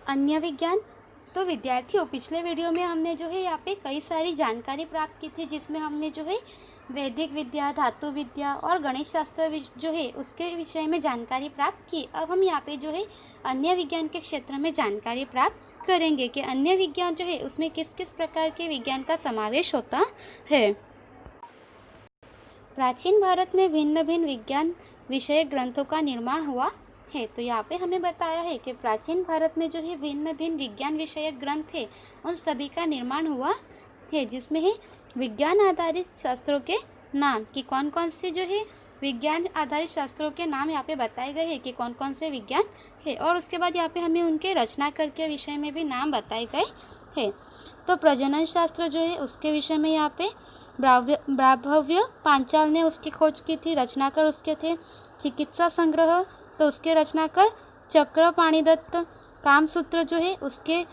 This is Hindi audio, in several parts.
अन्य विज्ञान। तो विद्यार्थियों, पिछले वीडियो में हमने जो है यहाँ पे कई सारी जानकारी प्राप्त की थी, जिसमें हमने जो है वैदिक विद्या, धातु विद्या और गणित शास्त्र जो है उसके विषय में जानकारी प्राप्त की। अब हम यहाँ पे जो है अन्य विज्ञान के क्षेत्र में जानकारी प्राप्त करेंगे कि अन्य विज्ञान जो है उसमें किस किस प्रकार के विज्ञान का समावेश होता है। प्राचीन भारत में भिन्न भिन्न विज्ञान विषय ग्रंथों का निर्माण हुआ है। तो यहाँ पे हमें बताया है कि प्राचीन भारत में जो है भिन्न भिन्न विज्ञान विषयक ग्रंथ है, उन सभी का निर्माण हुआ है, जिसमें है विज्ञान आधारित शास्त्रों के नाम कि कौन कौन से जो है विज्ञान आधारित शास्त्रों के नाम यहाँ पे बताए गए हैं कि कौन कौन से विज्ञान है। और उसके बाद यहाँ पे हमें उनके रचनाकार के विषय में भी नाम बताए गए हैं। तो प्रजनन शास्त्र जो है उसके विषय में यहाँ पे ब्राह्मव्य पांचाल ने उसकी खोज की थी, रचनाकार उसके थे। चिकित्सा संग्रह तो उसके रचनाकार चक्र पाणिदत्त। कामसूत्र जो है उसके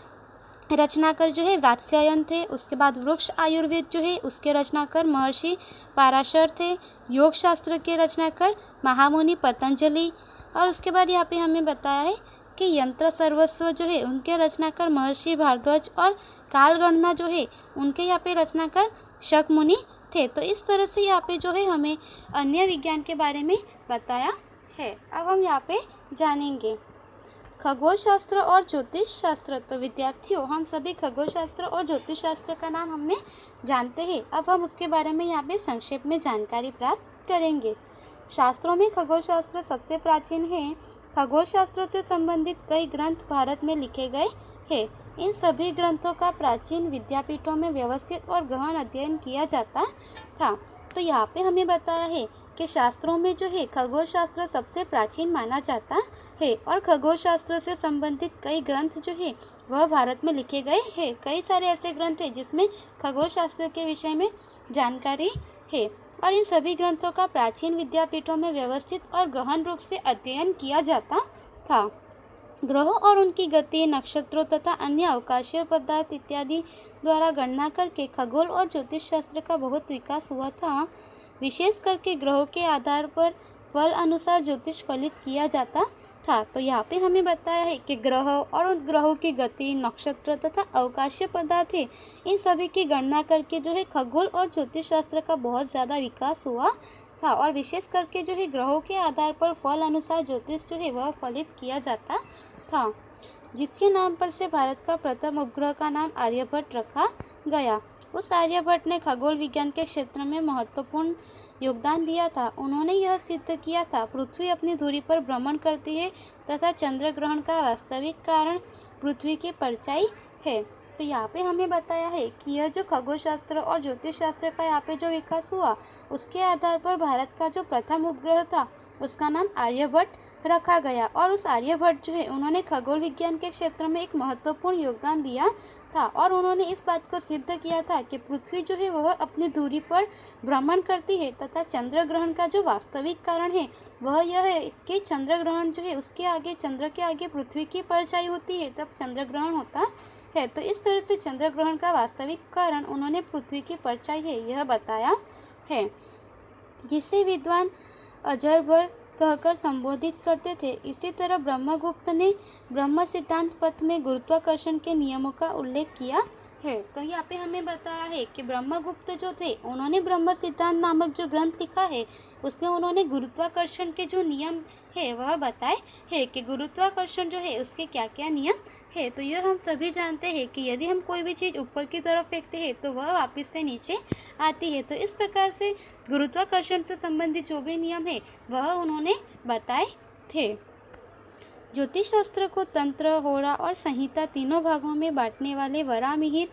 रचनाकार जो है वात्स्यायन थे। उसके बाद वृक्ष आयुर्वेद जो है उसके रचनाकार महर्षि पाराशर थे। योग शास्त्र के रचनाकार महामुनि पतंजलि। और उसके बाद यहाँ पे हमें बताया है कि यंत्र सर्वस्व जो है उनके रचनाकार महर्षि भारद्वाज। और कालगणना जो है उनके यहाँ पे रचनाकार शक मुनि थे। तो इस तरह से यहाँ पे जो है हमें अन्य विज्ञान के बारे में बताया है। अब हम यहाँ पे जानेंगे खगोल शास्त्र और ज्योतिष शास्त्र। तो विद्यार्थियों, हम सभी खगोल शास्त्र और ज्योतिष शास्त्र का नाम हमने जानते हैं। अब हम उसके बारे में यहाँ पे संक्षेप में जानकारी प्राप्त करेंगे। शास्त्रों में खगोल शास्त्र सबसे प्राचीन है। खगोल शास्त्र से संबंधित कई ग्रंथ भारत में लिखे गए हैं। इन सभी ग्रंथों का प्राचीन विद्यापीठों में व्यवस्थित और गहन अध्ययन किया जाता था। तो यहाँ पे हमें बताया है कि शास्त्रों में जो है खगोल शास्त्र सबसे प्राचीन माना जाता है और खगोल शास्त्र से संबंधित कई ग्रंथ जो है वह भारत में लिखे गए हैं। कई सारे ऐसे ग्रंथ हैं जिसमें खगोल शास्त्र के विषय में जानकारी है और इन सभी ग्रंथों का प्राचीन विद्यापीठों में व्यवस्थित और गहन रूप से अध्ययन किया जाता था। ग्रहों और उनकी गति, नक्षत्रों तथा अन्य अवकाशीय पदार्थ इत्यादि द्वारा गणना करके खगोल और ज्योतिष शास्त्र का बहुत विकास हुआ था। विशेष करके ग्रहों के आधार पर फल अनुसार ज्योतिष फलित किया जाता था। तो यहाँ पे हमें बताया है कि ग्रह और उन ग्रहों की गति, नक्षत्र तथा अवकाशीय पदार्थ है, इन सभी की गणना करके जो है खगोल और ज्योतिष शास्त्र का बहुत ज़्यादा विकास हुआ था। और विशेष करके जो है ग्रहों के आधार पर फल अनुसार ज्योतिष जो है वह फलित किया जाता था, जिसके नाम पर से भारत का प्रथम उपग्रह का नाम आर्यभट्ट रखा गया। उस आर्यभट्ट ने खगोल विज्ञान के क्षेत्र में महत्वपूर्ण योगदान दिया था। उन्होंने यह सिद्ध किया था पृथ्वी अपनी धुरी पर भ्रमण करती है तथा चंद्र ग्रहण का वास्तविक कारण पृथ्वी की परछाई है। तो यहाँ पे हमें बताया है कि यह जो खगोल शास्त्र और ज्योतिष शास्त्र का यहाँ पे जो विकास हुआ, उसके आधार पर भारत का जो प्रथम उपग्रह था उसका नाम आर्यभट्ट रखा गया। और उस आर्यभट्ट जो है उन्होंने खगोल विज्ञान के क्षेत्र में एक महत्वपूर्ण योगदान दिया था और उन्होंने इस बात को सिद्ध किया था कि पृथ्वी जो है वह अपनी दूरी पर भ्रमण करती है तथा चंद्र ग्रहण का जो वास्तविक कारण है वह यह है कि चंद्र ग्रहण जो है उसके आगे, चंद्र के आगे पृथ्वी की परछाई होती है, तब चंद्र ग्रहण होता है। तो इस तरह से चंद्र ग्रहण का वास्तविक कारण उन्होंने पृथ्वी की परछाई है यह बताया है, जिसे विद्वान अजरबर कहकर संबोधित करते थे। इसी तरह ब्रह्मगुप्त ने ब्रह्म सिद्धांत पथ में गुरुत्वाकर्षण के नियमों का उल्लेख किया है। तो यहाँ पे हमें बताया है कि ब्रह्मगुप्त जो थे उन्होंने ब्रह्म सिद्धांत नामक जो ग्रंथ लिखा है उसमें उन्होंने गुरुत्वाकर्षण के जो नियम है वह बताए हैं कि गुरुत्वाकर्षण जो है उसके क्या क्या नियम है। तो यह हम सभी जानते हैं कि यदि हम कोई भी चीज़ ऊपर की तरफ फेंकते हैं तो वह वापस से नीचे आती है। तो इस प्रकार से गुरुत्वाकर्षण से संबंधित जो भी नियम है वह उन्होंने बताए थे। ज्योतिष शास्त्र को तंत्र, होरा और संहिता तीनों भागों में बांटने वाले वराहमिहिर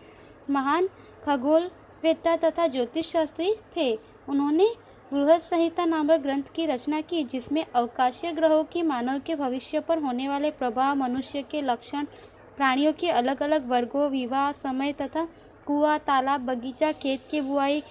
महान खगोलवेत्ता तथा ज्योतिष शास्त्री थे। उन्होंने बृहद संहिता नामक ग्रंथ की रचना की, जिसमें अवकाशीय ग्रहों की मानव के भविष्य पर होने वाले प्रभाव, मनुष्य के लक्षण, प्राणियों के अलग अलग वर्गों, विवाह, समय तथा कुआं, तालाब, बगीचा, खेत की बुआई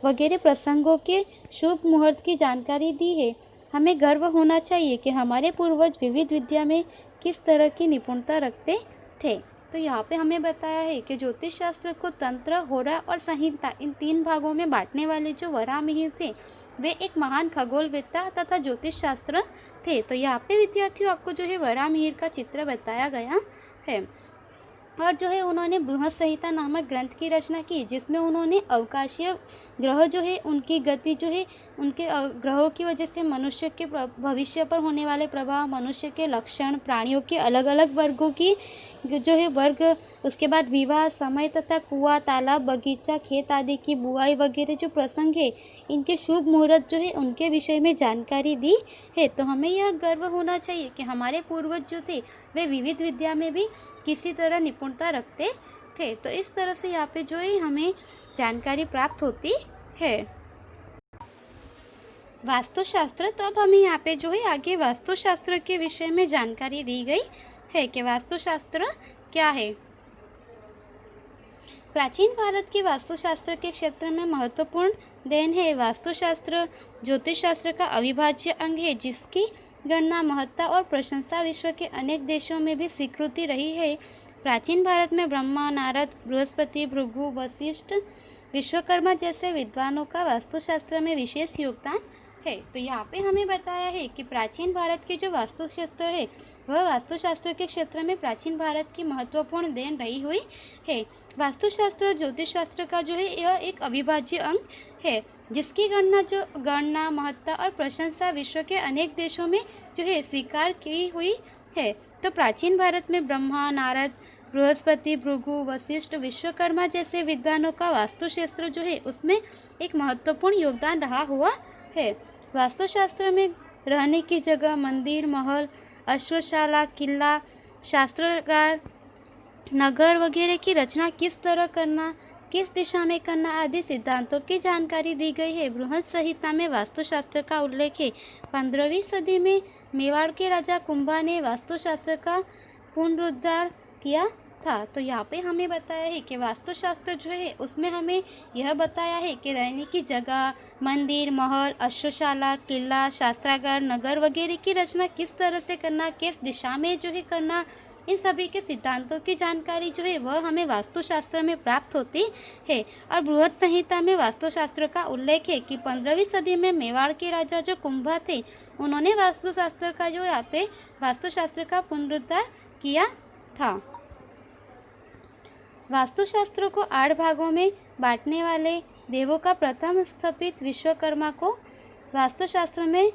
वगैरह प्रसंगों के शुभ मुहूर्त की जानकारी दी है। हमें गर्व होना चाहिए कि हमारे पूर्वज विविध विद्या में किस तरह की निपुणता रखते थे। तो यहाँ पे हमें बताया है कि ज्योतिष शास्त्र को तंत्र, होरा और संहिता इन तीन भागों में बांटने वाले जो वराहमिहिर थे वे एक महान खगोलवेत्ता तथा ज्योतिष शास्त्र थे। तो यहाँ पे विद्यार्थियों आपको जो है वराहमिहिर का चित्र बताया गया है। और जो है उन्होंने बृहद संहिता नामक ग्रंथ की रचना की, जिसमें उन्होंने अवकाशीय ग्रह जो है उनकी गति जो है उनके ग्रहों की वजह से मनुष्य के भविष्य पर होने वाले प्रभाव, मनुष्य के लक्षण, प्राणियों के अलग अलग वर्गों की जो है वर्ग, उसके बाद विवाह, समय तथा कुआं, तालाब, बगीचा, खेत आदि की बुआई वगैरह जो प्रसंग है, इनके शुभ मुहूर्त जो है उनके विषय में जानकारी दी है। तो हमें यह गर्व होना चाहिए कि हमारे पूर्वज जो थे वे विविध विद्या में भी किसी तरह निपुणता रखते थे। तो इस तरह से यहाँ पे जो है हमें जानकारी प्राप्त होती है। वास्तुशास्त्र, तो अब हमें यहाँ पे जो है आगे वास्तुशास्त्र के विषय में जानकारी दी गई है कि वास्तुशास्त्र क्या है। प्राचीन भारत के वास्तुशास्त्र के क्षेत्र में महत्वपूर्ण देन है। वास्तुशास्त्र ज्योतिष शास्त्र का अविभाज्य अंग है, जिसकी गणना, महत्ता और प्रशंसा विश्व के अनेक देशों में भी स्वीकृति रही है। प्राचीन भारत में ब्रह्मा, नारद, बृहस्पति, भृगु, वशिष्ठ, विश्वकर्मा जैसे विद्वानों का वास्तुशास्त्र में विशेष योगदान है। तो यहाँ पे हमें बताया है कि प्राचीन भारत के जो वास्तुशास्त्र है वह वास्तुशास्त्र के क्षेत्र में प्राचीन भारत की महत्वपूर्ण देन रही हुई है। वास्तुशास्त्र ज्योतिष शास्त्र का जो है यह एक अविभाज्य अंग है, जिसकी गणना, महत्ता और प्रशंसा विश्व के अनेक देशों में जो है स्वीकार की हुई है। तो प्राचीन भारत में ब्रह्मा, नारद, बृहस्पति, भृगु, वशिष्ठ, विश्वकर्मा जैसे विद्वानों का वास्तुशास्त्र जो है उसमें एक महत्वपूर्ण योगदान रहा हुआ है। वास्तुशास्त्र में रहने की जगह, मंदिर, महल, अश्वशाला, किला, शास्त्रागार, नगर वगैरह की रचना किस तरह करना, किस दिशा में करना आदि सिद्धांतों की जानकारी दी गई है। बृहद संहिता में वास्तुशास्त्र का उल्लेख है। 15वीं सदी में मेवाड़ के राजा कुंभा ने वास्तुशास्त्र का पुनरुद्धार किया था। तो यहाँ पे हमें बताया है कि वास्तुशास्त्र जो है उसमें हमें यह बताया है कि रहने की जगह, मंदिर, महल, अश्वशाला, किला, शास्त्रागार, नगर वगैरह की रचना किस तरह से करना, किस दिशा में जो है करना, इन सभी के सिद्धांतों की जानकारी जो है वह हमें वास्तुशास्त्र में प्राप्त होती है। और बृहद संहिता में वास्तुशास्त्र का उल्लेख है कि 15वीं सदी में मेवाड़ के राजा जो कुंभा थे, उन्होंने वास्तुशास्त्र का जो यहाँ पे वास्तुशास्त्र का पुनरुद्धार किया था। वास्तुशास्त्र को 8 भागों में बांटने वाले देवों का प्रथम स्थापित विश्वकर्मा को वास्तुशास्त्र में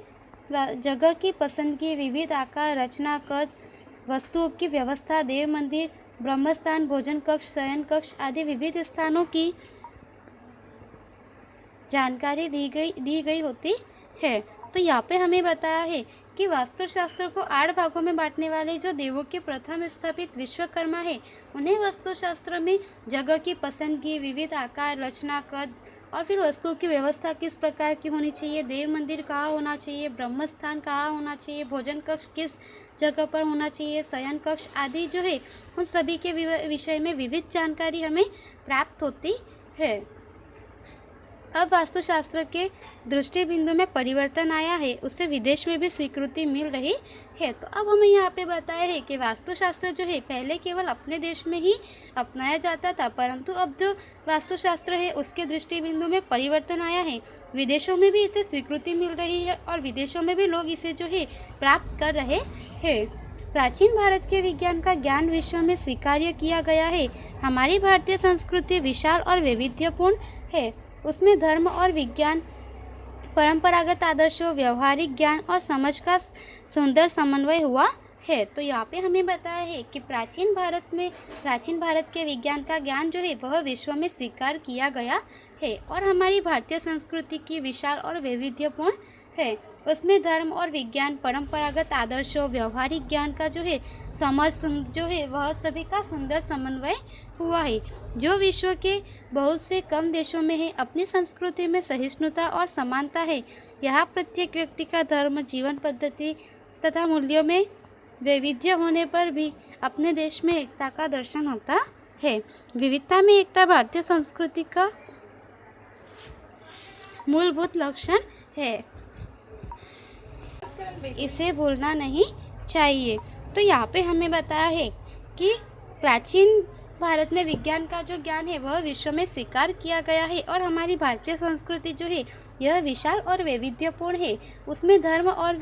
जगह की पसंदगी, विविध आकार, रचना, कद, वस्तुओं की व्यवस्था, देव मंदिर, ब्रह्मस्थान, भोजन कक्ष, शयन कक्ष आदि विविध स्थानों की जानकारी दी गई होती है। तो यहाँ पे हमें बताया है कि वास्तुशास्त्र को 8 भागों में बांटने वाले जो देवों के प्रथम स्थापित विश्वकर्मा है, उन्हें वास्तुशास्त्र में जगह की पसंदगी, विविध आकार, रचना, कद और फिर वस्तुओं की व्यवस्था किस प्रकार की होनी चाहिए, देव मंदिर कहाँ होना चाहिए, ब्रह्मस्थान कहाँ होना चाहिए, भोजन कक्ष किस जगह पर होना चाहिए, शयन कक्ष आदि जो है उन सभी के विषय में विविध जानकारी हमें प्राप्त होती है। अब वास्तुशास्त्र के दृष्टि बिंदु में परिवर्तन आया है, उससे विदेश में भी स्वीकृति मिल रही है। तो अब हमें यहाँ पे बताया है कि वास्तुशास्त्र जो है पहले केवल अपने देश में ही अपनाया जाता था, परंतु अब जो वास्तुशास्त्र है उसके दृष्टि बिंदु में परिवर्तन आया है। विदेशों में भी इसे स्वीकृति मिल रही है और विदेशों में भी लोग इसे जो है प्राप्त कर रहे हैं। प्राचीन भारत के विज्ञान का ज्ञान विश्व में स्वीकार्य किया गया है। हमारी भारतीय संस्कृति विशाल और वैविध्यपूर्ण है। उसमें धर्म और विज्ञान, परंपरागत आदर्शों, व्यवहारिक ज्ञान और समझ का सुंदर समन्वय हुआ है। तो यहाँ पे हमें बताया है कि प्राचीन भारत के विज्ञान का ज्ञान जो है वह विश्व में स्वीकार किया गया है और हमारी भारतीय संस्कृति की विशाल और वैविध्यपूर्ण है। उसमें धर्म और विज्ञान, परंपरागत आदर्शों, व्यवहारिक ज्ञान का जो है समझ जो है वह सभी का सुंदर समन्वय हुआ है, जो विश्व के बहुत से कम देशों में है। अपनी संस्कृति में सहिष्णुता और समानता है। यहाँ प्रत्येक व्यक्ति का धर्म, जीवन पद्धति तथा मूल्यों में वैविध्य होने पर भी अपने देश में एकता का दर्शन होता है। विविधता में एकता भारतीय संस्कृति का मूलभूत लक्षण है, इसे भूलना नहीं चाहिए। तो यहाँ पे हमें बताया है कि प्राचीन भारत में विज्ञान का जो ज्ञान है वह विश्व में स्वीकार किया गया है और हमारी भारतीय संस्कृति जो है यह विशाल और वैविध्यपूर्ण है। उसमें धर्म और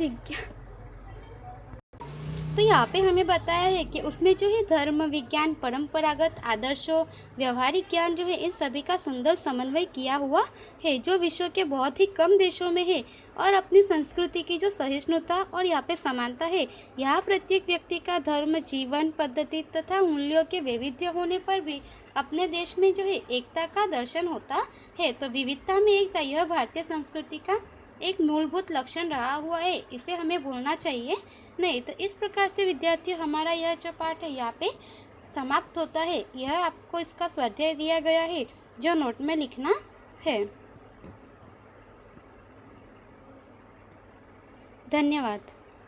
तो यहाँ पे हमें बताया है कि उसमें जो है धर्म, विज्ञान, परंपरागत आदर्शों, व्यवहारिक ज्ञान जो है इन सभी का सुंदर समन्वय किया हुआ है, जो विश्व के बहुत ही कम देशों में है। और अपनी संस्कृति की जो सहिष्णुता और यहाँ पे समानता है, यहाँ प्रत्येक व्यक्ति का धर्म, जीवन पद्धति तथा मूल्यों के वैविध्य होने पर भी अपने देश में जो है एकता का दर्शन होता है। तो विविधता में एकता, यह भारतीय संस्कृति का एक मूलभूत लक्षण रहा हुआ है, इसे हमें भूलना चाहिए नहीं। तो इस प्रकार से विद्यार्थियों, हमारा यह जो पाठ है यहाँ पे समाप्त होता है। यह आपको इसका स्वाध्याय दिया गया है, जो नोट में लिखना है। धन्यवाद।